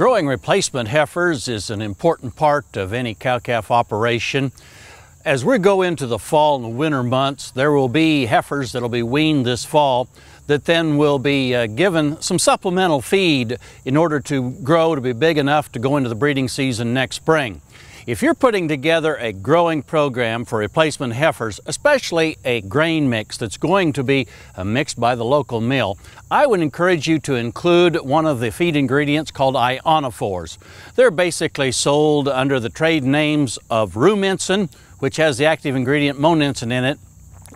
Growing replacement heifers is an important part of any cow-calf operation. As we go into the fall and the winter months, there will be heifers that will be weaned this fall that then will be given some supplemental feed in order to grow to be big enough to go into the breeding season next spring. If you're putting together a growing program for replacement heifers, especially a grain mix that's going to be mixed by the local mill, I would encourage you to include one of the feed ingredients called ionophores. They're basically sold under the trade names of Rumensin, which has the active ingredient monensin in it,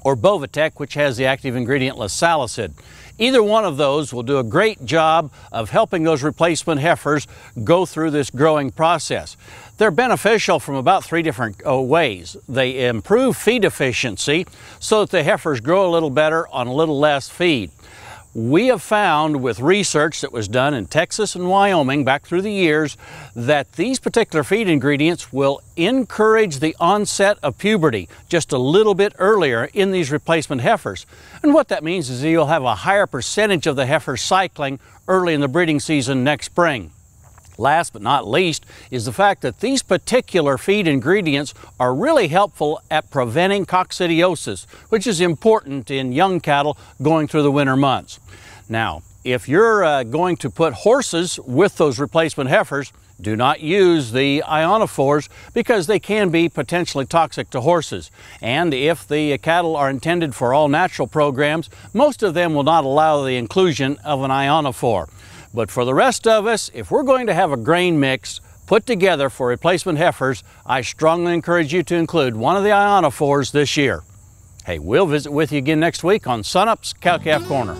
or Bovatec, which has the active ingredient lasalicid. Either one of those will do a great job of helping those replacement heifers go through this growing process. They're beneficial from about three different ways. They improve feed efficiency so that the heifers grow a little better on a little less feed. We have found with research that was done in Texas and Wyoming back through the years that these particular feed ingredients will encourage the onset of puberty just a little bit earlier in these replacement heifers. And what that means is that you'll have a higher percentage of the heifers cycling early in the breeding season next spring. Last but not least is the fact that these particular feed ingredients are really helpful at preventing coccidiosis, which is important in young cattle going through the winter months. Now, if you're going to put horses with those replacement heifers, do not use the ionophores because they can be potentially toxic to horses. And if the cattle are intended for all natural programs, most of them will not allow the inclusion of an ionophore. But for the rest of us, if we're going to have a grain mix put together for replacement heifers, I strongly encourage you to include one of the ionophores this year. Hey, we'll visit with you again next week on Sunup's Cow-Calf Corner.